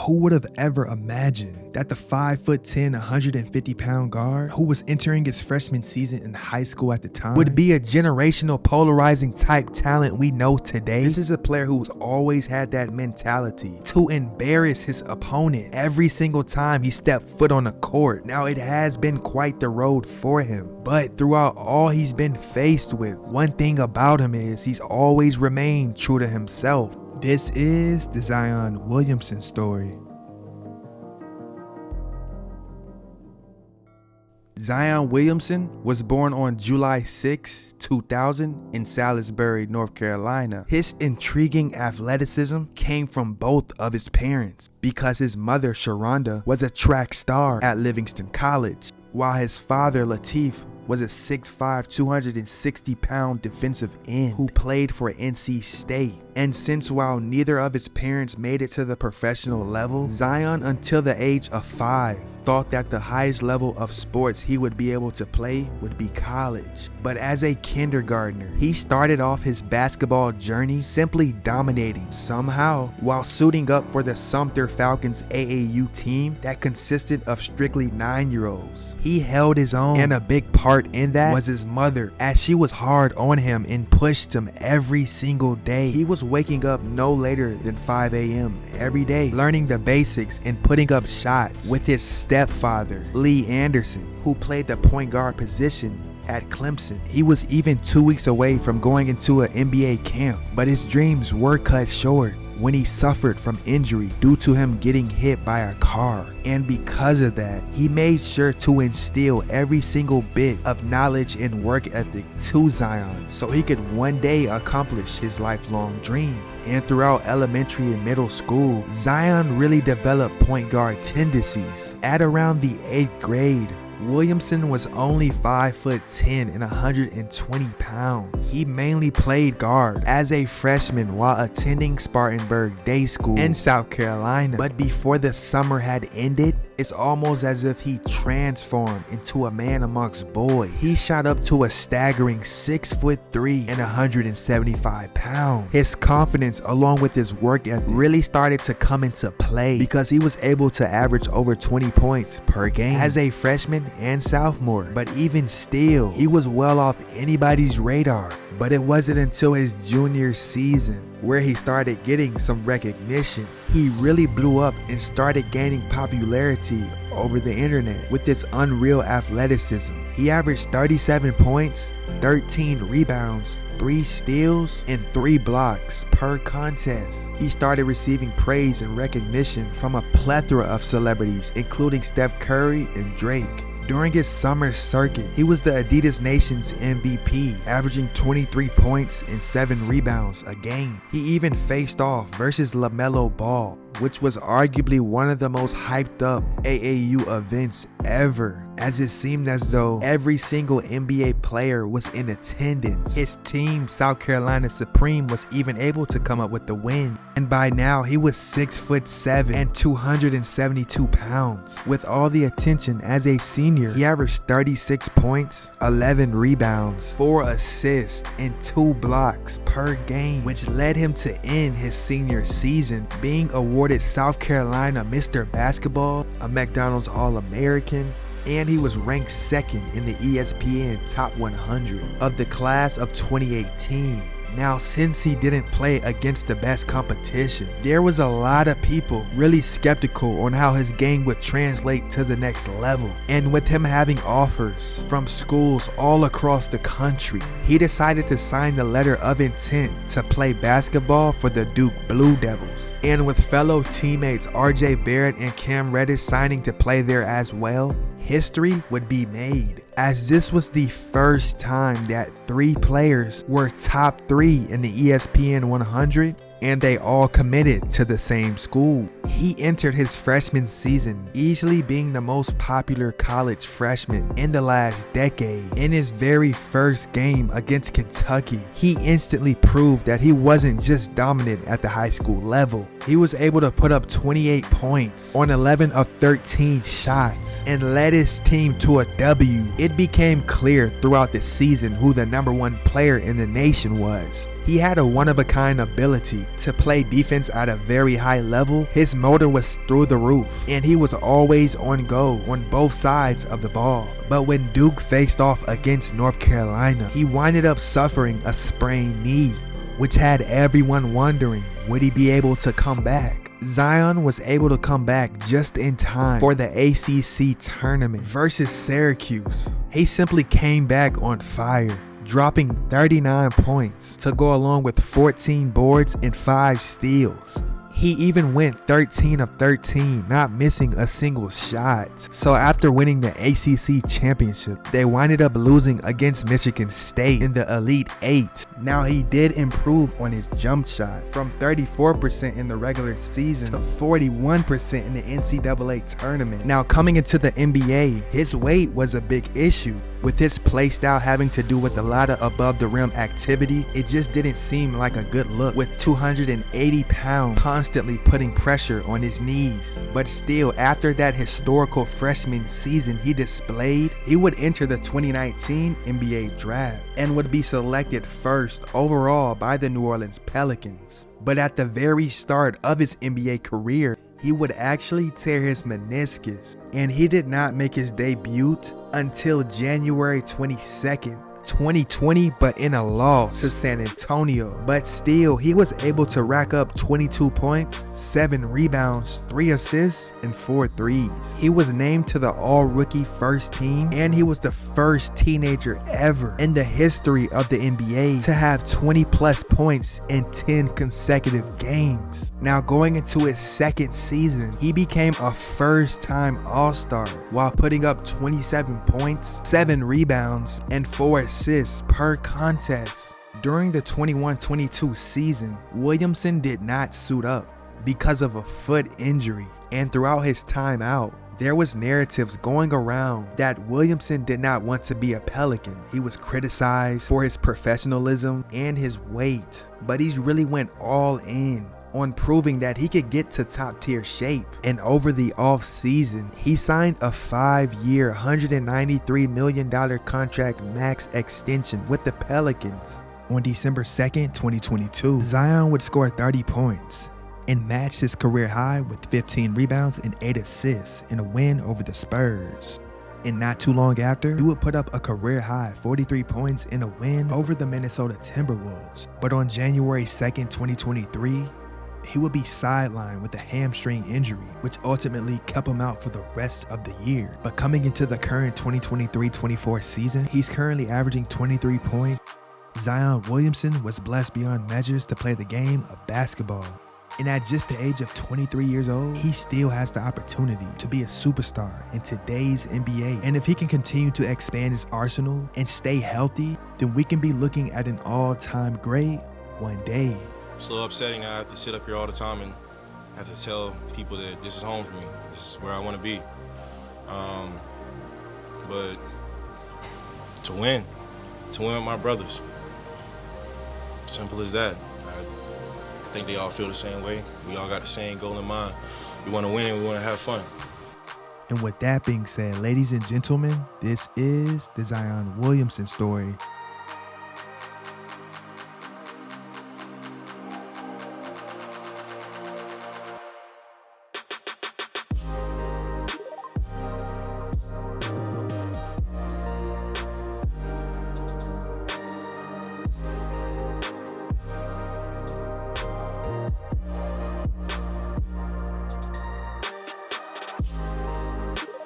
Who would have ever imagined that the 5'10", 150-pound guard who was entering his freshman season in high school at the time would be a generational polarizing type talent we know today? This is a player who's always had that mentality to embarrass his opponent every single time he stepped foot on the court. Now, it has been quite the road for him, but throughout all he's been faced with, one thing about him is he's always remained true to himself. This is the Zion Williamson story. Zion Williamson was born on July 6, 2000 in Salisbury, North Carolina. His intriguing athleticism came from both of his parents because his mother, Sharonda, was a track star at Livingston College, while his father, Latif, was a 6'5", 260-pound defensive end who played for NC State. And since while neither of his parents made it to the professional level, Zion, until the age of 5, thought that the highest level of sports he would be able to play would be college. But as a kindergartner, he started off his basketball journey simply dominating somehow while suiting up for the Sumter Falcons AAU team that consisted of strictly 9-year-olds. He held his own, and a big part in that was his mother, as she was hard on him and pushed him every single day. He was waking up no later than 5 a.m. every day, learning the basics and putting up shots with his stepfather, Lee Anderson, who played the point guard position at Clemson. He was even 2 weeks away from going into an NBA camp, but his dreams were cut short when he suffered from injury due to him getting hit by a car. And because of that, he made sure to instill every single bit of knowledge and work ethic to Zion so he could one day accomplish his lifelong dream. And throughout elementary and middle school, Zion really developed point guard tendencies. At around the 8th grade, Williamson was only 5'10" and 120 pounds. He mainly played guard as a freshman while attending Spartanburg Day School in South Carolina. But before the summer had ended, it's almost as if he transformed into a man amongst boys. He shot up to a staggering 6'3" and 175 pounds. His confidence along with his work ethic really started to come into play because he was able to average over 20 points per game as a freshman and sophomore. But even still, he was well off anybody's radar. But it wasn't until his junior season where he started getting some recognition. He really blew up and started gaining popularity over the internet with his unreal athleticism. He averaged 37 points, 13 rebounds, 3 steals, and 3 blocks per contest. He started receiving praise and recognition from a plethora of celebrities, including Steph Curry and Drake. During his summer circuit, he was the Adidas Nation's MVP, averaging 23 points and 7 rebounds a game. He even faced off versus LaMelo Ball, which was arguably one of the most hyped up AAU events ever, as it seemed as though every single NBA player was in attendance. His team, South Carolina Supreme, was even able to come up with the win, and by now he was 6'7" and 272 pounds. With all the attention as a senior, he averaged 36 points, 11 rebounds, 4 assists, and 2 blocks per game, which led him to end his senior season being awarded South Carolina Mr. Basketball, a McDonald's All-American, and he was ranked 2nd in the ESPN Top 100 of the class of 2018. Now, since he didn't play against the best competition, there was a lot of people really skeptical on how his game would translate to the next level. And with him having offers from schools all across the country, he decided to sign the letter of intent to play basketball for the Duke Blue Devils. And with fellow teammates RJ Barrett and Cam Reddish signing to play there as well, history would be made, as this was the first time that 3 players were top 3 in the ESPN 100 and they all committed to the same school. He entered his freshman season easily being the most popular college freshman in the last decade. In his very first game against Kentucky, he instantly proved that he wasn't just dominant at the high school level, He was able to put up 28 points on 11 of 13 shots and led his team to a W. It became clear throughout the season who the #1 player in the nation was. He had a one-of-a-kind ability to play defense at a very high level. His motor was through the roof, and he was always on go on both sides of the ball. But when Duke faced off against North Carolina, he winded up suffering a sprained knee, which had everyone wondering, would he be able to come back? Zion was able to come back just in time for the ACC tournament versus Syracuse. He simply came back on fire, dropping 39 points to go along with 14 boards and 5 steals. He even went 13 of 13, not missing a single shot. So after winning the ACC championship, they winded up losing against Michigan State in the Elite 8. Now he did improve on his jump shot from 34% in the regular season to 41% in the NCAA tournament. Now coming into the NBA, his weight was a big issue. With his play style having to do with a lot of above the rim activity, it just didn't seem like a good look with 280 pounds constantly putting pressure on his knees. But still, after that historical freshman season he displayed, he would enter the 2019 NBA draft and would be selected first overall by the New Orleans Pelicans. But at the very start of his NBA career, he would actually tear his meniscus, and he did not make his debut until January 22nd, 2020, but in a loss to San Antonio. But still, he was able to rack up 22 points, 7 rebounds, 3 assists, and 4 threes. He was named to the all-rookie first team, and he was the first teenager ever in the history of the NBA to have 20 plus points in 10 consecutive games. Now going into his second season, he became a first-time All-Star while putting up 27 points, 7 rebounds, and 4 assists per contest. During the 21-22 season, Williamson did not suit up because of a foot injury, and throughout his time out, there was narratives going around that Williamson did not want to be a Pelican. He was criticized for his professionalism and his weight, but he really went all in on proving that he could get to top tier shape. And over the off season, he signed a 5-year, $193 million contract max extension with the Pelicans. On December 2nd, 2022, Zion would score 30 points and match his career high with 15 rebounds and 8 assists in a win over the Spurs. And not too long after, he would put up a career high 43 points in a win over the Minnesota Timberwolves. But on January 2nd, 2023, he would be sidelined with a hamstring injury, which ultimately kept him out for the rest of the year. But coming into the current 2023-24 season, he's currently averaging 23 points. Zion Williamson was blessed beyond measures to play the game of basketball. And at just the age of 23 years old, he still has the opportunity to be a superstar in today's NBA. And if he can continue to expand his arsenal and stay healthy, then we can be looking at an all-time great one day. It's a little upsetting. I have to sit up here all the time and have to tell people that this is home for me. This is where I want to be. But to win with my brothers. Simple as that. I think they all feel the same way. We all got the same goal in mind. We want to win and we want to have fun. And with that being said, ladies and gentlemen, this is the Zion Williamson story.